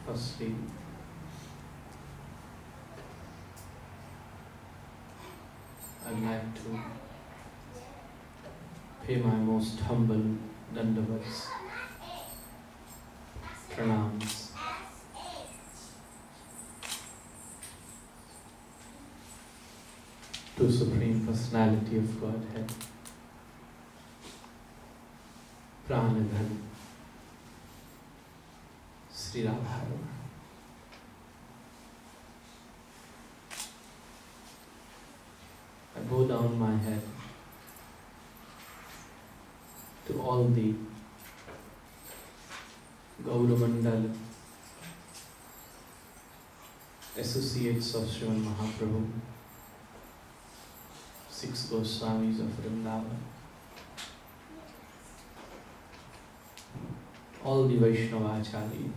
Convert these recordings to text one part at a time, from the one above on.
Firstly, I'd like to pay my most humble dandavats, pranams to Supreme Personality of Godhead, Pranadhan, Sri Radharama. I bow down my head to all the Gauramandal associates of Sriman Mahaprabhu, 6 Goswamis of Vrindavan, all the Vaishnava Acharya,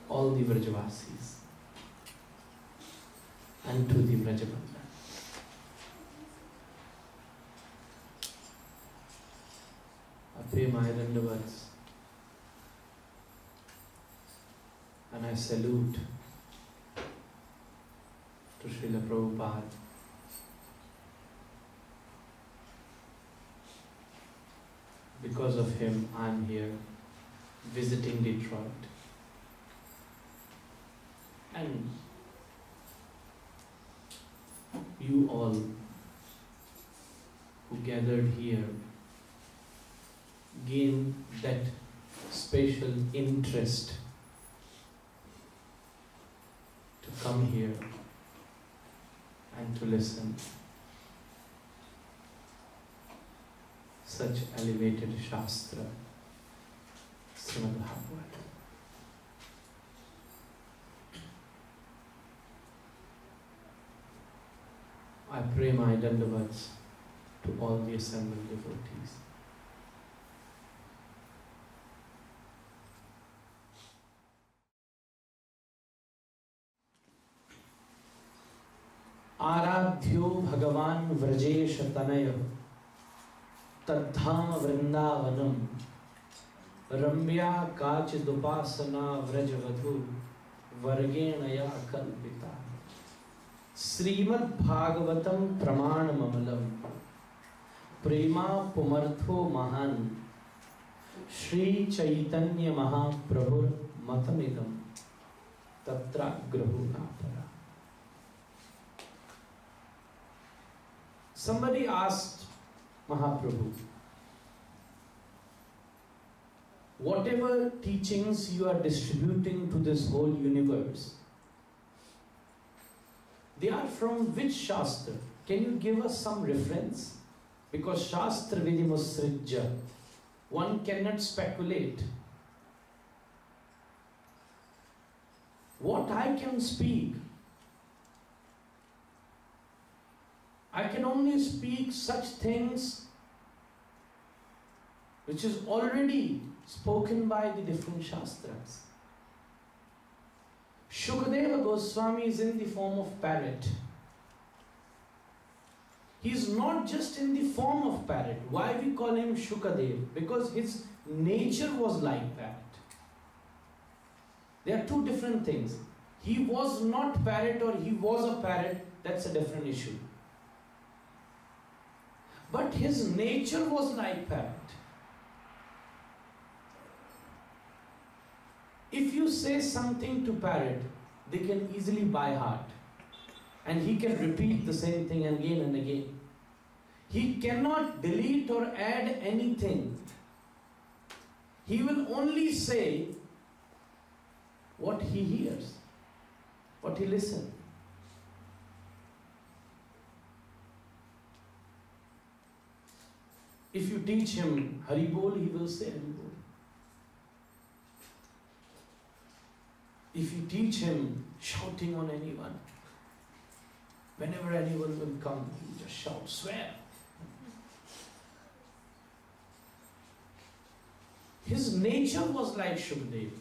all the Vrajavasis, and to the Vrajabandha. I pay my dandavats and I salute to Srila Prabhupada. Because of him, I am here visiting Detroit. And you all who gathered here gain that special interest to come here and to listen such elevated Shastra, Srimad Bhagavatam. I pray my dandavats to all the assembled devotees. आराध्यो भगवान व्रजेश तनय तद्धाम वृंदावनम रम्या काचिदुपासना व्रजवधु वर्गेणया कल्पिता श्रीमद् भागवतम प्रमाण ममलम प्रेमा पुमर्थो महान Shri Chaitanya महाप्रभुर मतमिदम तत्राग्रहो नापरा. Somebody asked Mahaprabhu, whatever teachings you are distributing to this whole universe, they are from which Shastra? Can you give us some reference? Because Shastra Vidimusrijya, one cannot speculate. What I can speak, I can only speak such things which is already spoken by the different Shastras. Shukadeva Goswami is in the form of parrot. He is not just in the form of parrot. Why we call him Shukadeva? Because his nature was like parrot. There are two different things. He was not parrot or he was a parrot, that's a different issue. But his nature was like parrot. If you say something to parrot, they can easily by heart. And he can repeat the same thing again and again. He cannot delete or add anything. He will only say what he hears, what he listens. If you teach him Haribol, he will say Haribol. If you teach him shouting on anyone, whenever anyone will come, he just shout, swear. His nature was like Shukadeva.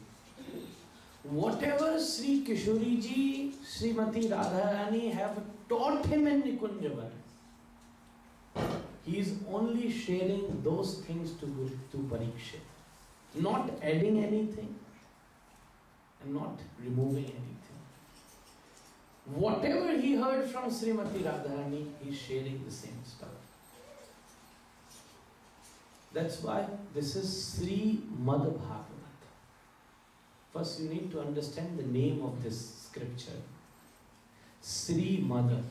Whatever Sri Kishori ji, Srimati Radharani have taught him in Nikunjavan, he is only sharing those things to Parikshit, not adding anything and not removing anything. Whatever he heard from Srimati Radharani, he is sharing the same stuff. That's why this is Sri Mad Bhagavat. First you need to understand the name of this scripture. Sri Mad.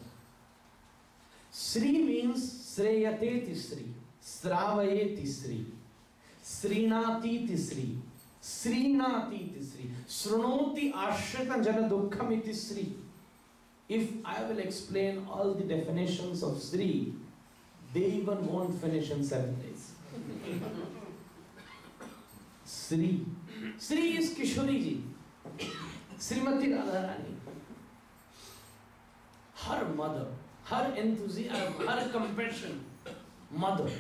Sri means Sreyate Sri, Sravayeti Sri, Srinati Sri, Srinati Sri, Srunoti Ashrita Jana Dukkhamiti Sri. If I will explain all the definitions of Sri, they even won't finish in 7 days. Sri. Sri is Kishori ji, Srimati Radharani. Her mother, her enthusiasm, her compassion, mother.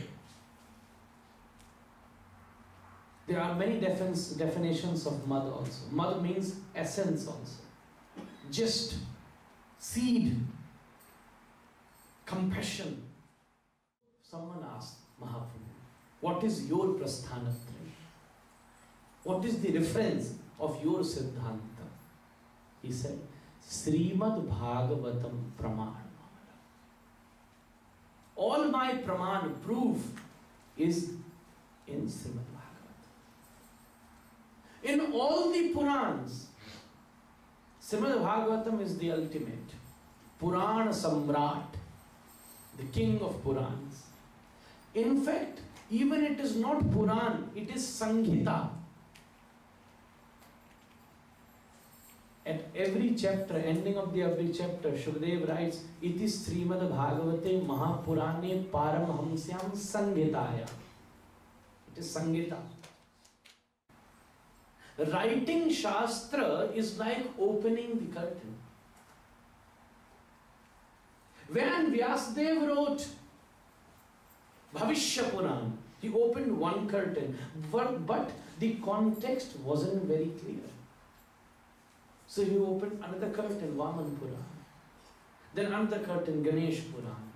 There are many definitions of mother also. Mother means essence also. Just, seed, compassion. Someone asked Mahaprabhu, what is your prasthanatraya? What is the reference of your Siddhanta? He said, Srimad Bhagavatam Praman. All my Praman, proof, is in Srimad Bhagavatam. In all the Purans, Srimad Bhagavatam is the ultimate. Purana Samrat, the king of Purans. In fact, even it is not Puran, it is Sanghita. At every chapter, ending of every chapter, Shukadeva writes, Iti Srimad Bhagavate Mahapurane Paramhamsyam Sanghitaya. It is Sanghita. Writing Shastra is like opening the curtain. When Vyasadeva wrote Bhavishya Puran, he opened one curtain, but the context wasn't very clear. So he opened another curtain, Vaman Puran. Then another curtain, Ganesh Puran.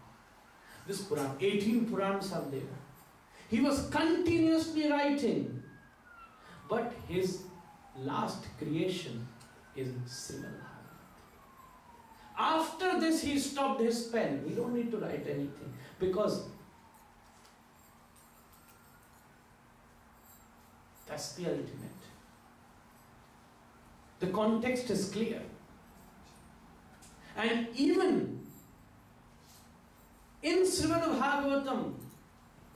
This Puran, 18 Purans are there. He was continuously writing. But his last creation is Srimad Bhagavatam. After this he stopped his pen. We don't need to write anything. Because that's the ultimate. The context is clear. And even in Srimad Bhagavatam,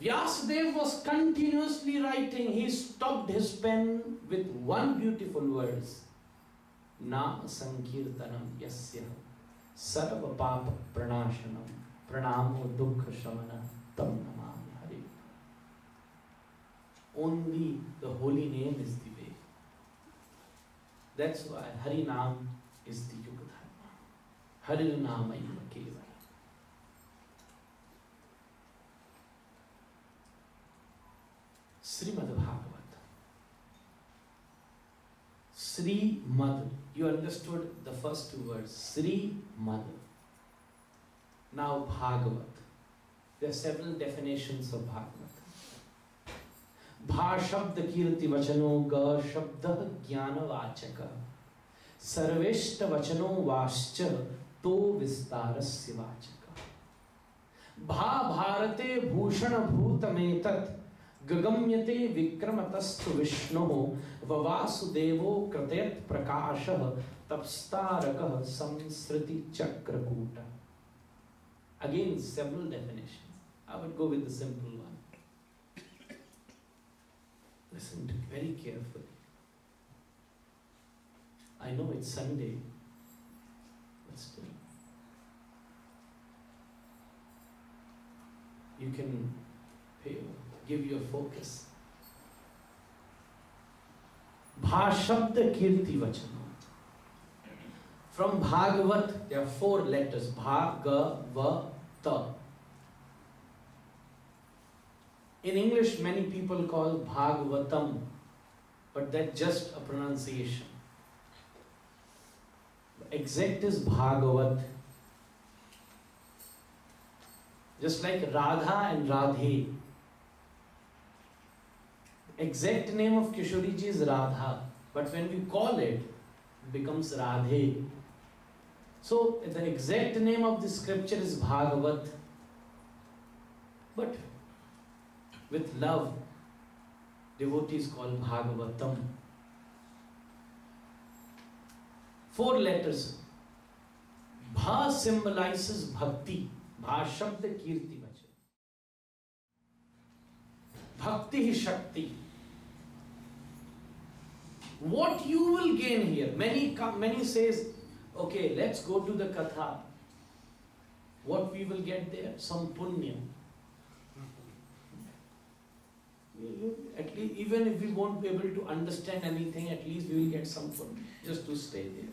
Vyasadeva was continuously writing. He stopped his pen with one beautiful verse. Nama Sankirtanam Yasya Sarva Papa Pranashanam Pranamo Dukkha Shamana Tam Namami Hari. Only the holy name is the way. That's why Hari Nam is the Yuga Dharma. Hari Nama Yuga Kevala. Srimad Bhagavatam. Sri Mad. You understood the first two words. Sri Mad. Now Bhagavat. There are several definitions of Bhagavat. Bha Shabda Kirti Vachano Ga Shabda Jnana Vachaka Sarveshta Vachano Vascha To Vistarasya Vachaka Bha Bharate Bhushana Bhutametat Gagamyate Vikramatastu Vishnu Vavasudevo Kratayat Prakashah Tapstaraka Samsriti Chakrakuta. Again, several definitions. I would go with the simple one. Listen to it very carefully. I know it's Sunday, but still. You can give your focus. Bhashabda Kirti Vachana. From Bhagavat, there are 4 letters. Bhagavata. In English, many people call Bhagavatam, but that's just a pronunciation. The exact is Bhagavat. Just like Radha and Radhe. Exact name of Kishori ji is Radha, but when we call it, it becomes Radhe. So the exact name of the scripture is Bhagavat, but with love, devotees call Bhagavatam. 4 letters. Bha symbolizes bhakti. Bha shabd kirti vachan. Bhakti hi shakti. What you will gain here? Many says, okay, let's go to the katha. What we will get there? Some punya. At least, even if we won't be able to understand anything, at least we will get some punya just to stay there.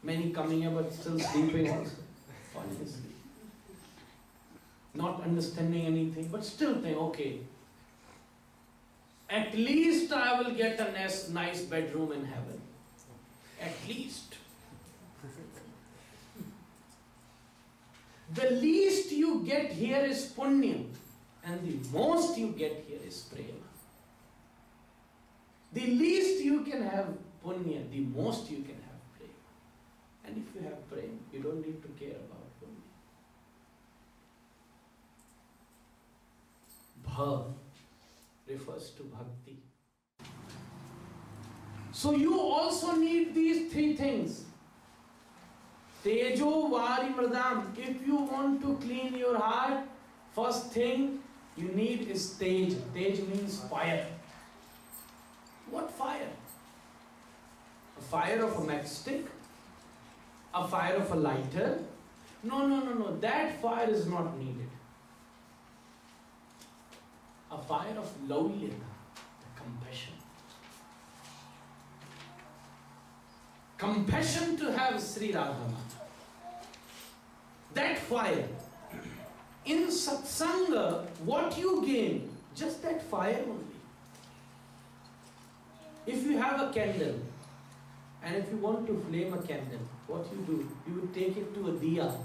Many coming here but still sleeping also. Falling asleep. Not understanding anything, but still think, okay, at least I will get a nice bedroom in heaven. At least. The least you get here is punya, and the most you get here is prema. The least you can have punya, the most you can have prema. And if you have prema, you don't need to care about punya. Bha refers to bhakti. So you also need these 3 things. Tejo vari mridam. If you want to clean your heart, first thing you need is tej. Tej means fire. What fire? A fire of a matchstick? A fire of a lighter? No. That fire is not needed. A fire of laulyata, the compassion. Compassion to have Sri Radha Mata. That fire. In satsanga, what you gain? Just that fire only. If you have a candle, and if you want to flame a candle, what you do? You would take it to a diya.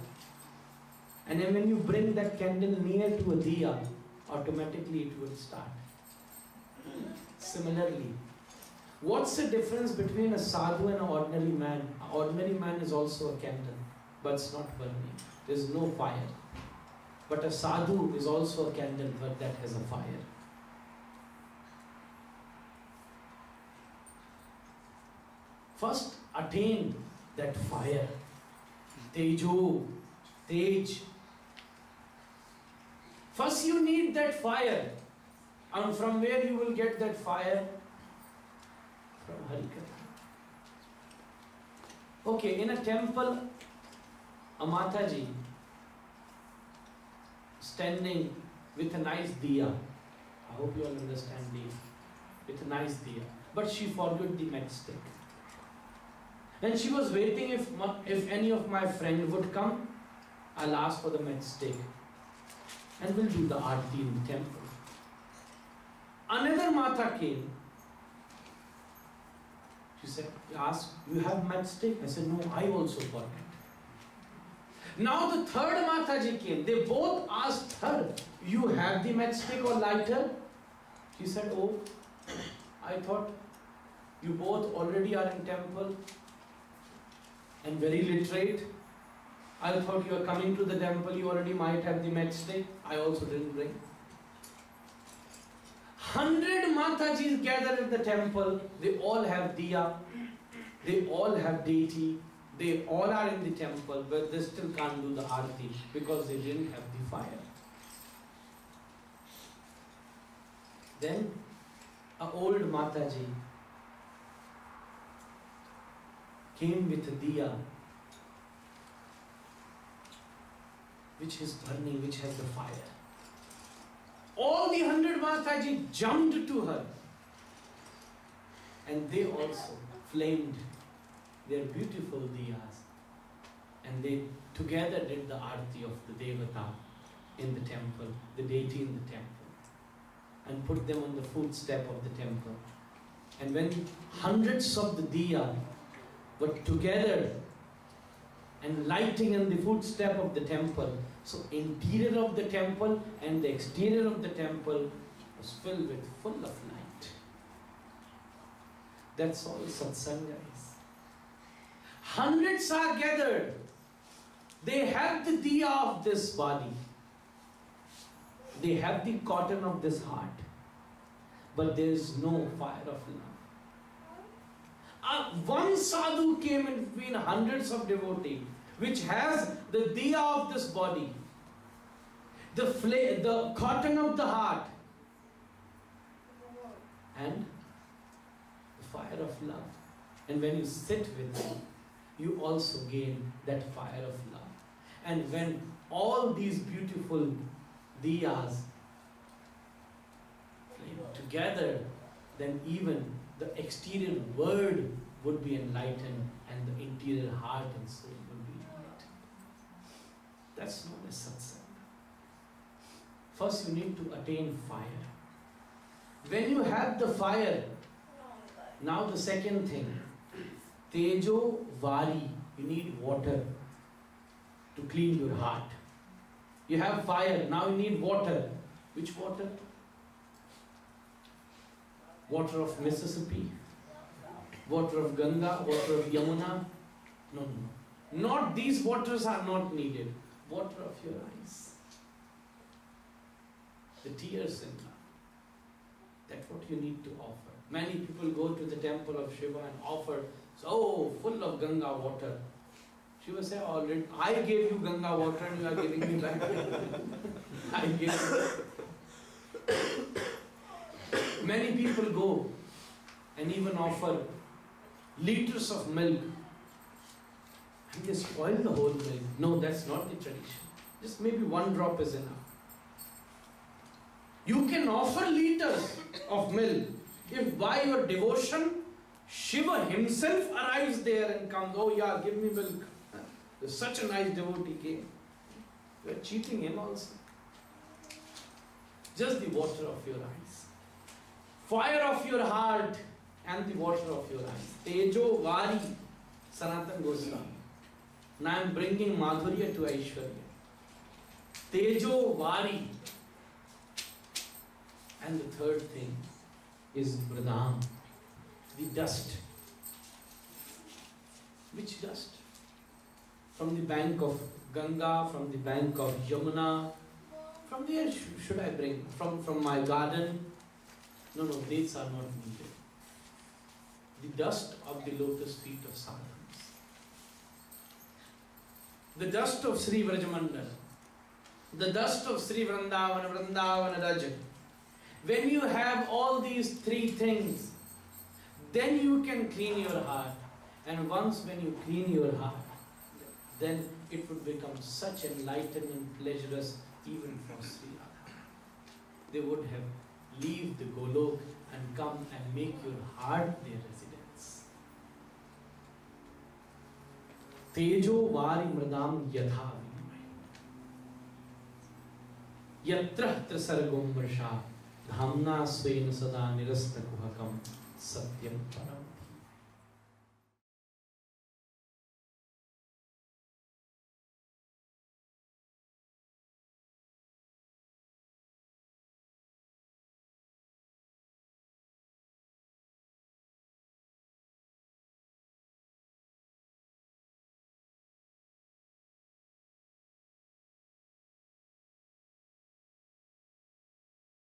And then when you bring that candle near to a diya, automatically it will start. Similarly, what's the difference between a sadhu and an ordinary man? An ordinary man is also a candle, but it's not burning. There's no fire. But a sadhu is also a candle, but that has a fire. First, attain that fire. Tejo, tej. First you need that fire. And from where you will get that fire? From Harikatha. Okay, in a temple, a Mataji standing with a nice diya. I hope you all understand diya. With a nice diya. But she forgot the matchstick. And she was waiting if any of my friends would come, I'll ask for the matchstick. And we'll do the aarti in the temple. Another Mata came. She said, asked, you have matchstick? I said, no, I also forgot. Now the third Mataji came. They both asked her, you have the matchstick or lighter? She said, oh, I thought you both already are in temple and very literate. I thought you are coming to the temple, you already might have the matchstick. I also didn't bring. 100 Matajis gathered at the temple. They all have diya. They all have deity. They all are in the temple, but they still can't do the aarti because they didn't have the fire. Then, an old Mataji came with a diya, which is burning, which has the fire. All the 100 Mataji jumped to her, and they also flamed their beautiful diyas, and they together did the aarti of the devata in the temple, the deity in the temple, and put them on the footstep of the temple. And when hundreds of the diya were together and lighting in the footstep of the temple. So interior of the temple and the exterior of the temple was filled with full of light. That's all satsanga is. Hundreds are gathered. They have the diya of this body. They have the cotton of this heart. But there is no fire of love. One sadhu came in between hundreds of devotees, which has the diya of this body, the cotton of the heart, and the fire of love. And when you sit with him, you also gain that fire of love. And when all these beautiful diyas flame together, then even the exterior world would be enlightened and the interior heart and soul would be enlightened. That's known as satsanga. First you need to attain fire. When you have the fire, now the second thing, tejo vari, you need water to clean your heart. You have fire, now you need water. Which water? Water of Mississippi, water of Ganga, water of Yamuna. No. Not these waters are not needed. Water of your eyes. The tears in love. That's what you need to offer. Many people go to the temple of Shiva and offer, so full of Ganga water. Shiva said, already, I gave you Ganga water and you are giving me back. I gave you. Many people go and even offer liters of milk and they spoil the whole milk. No, that's not the tradition. Just maybe one drop is enough. You can offer liters of milk if by your devotion Shiva himself arrives there and comes, oh yeah, give me milk. There's such a nice devotee came. You are cheating him also. Just the water of your eyes. Fire of your heart and the water of your eyes. Tejo Vari, Sanatana Goswami. Now I am bringing Madhurya to Aishwarya. Tejo Vari. And the third thing is Mridam, the dust. Which dust? From the bank of Ganga, from the bank of Yamuna. From where should I bring? From my garden? No, these are not needed. The dust of the lotus feet of sadhus. The dust of Sri Vrajamandal. The dust of Sri Vrindavana Raja. When you have all these three things, then you can clean your heart. And once when you clean your heart, then it would become such enlightened and pleasurous even for Sri Radha. They would have leave the Golok and come and make your heart their residence. Tejo vari mridam yatha vinamai. Yatra trasargom varsha dhamna svena sada nirasta kuhakam satyam param.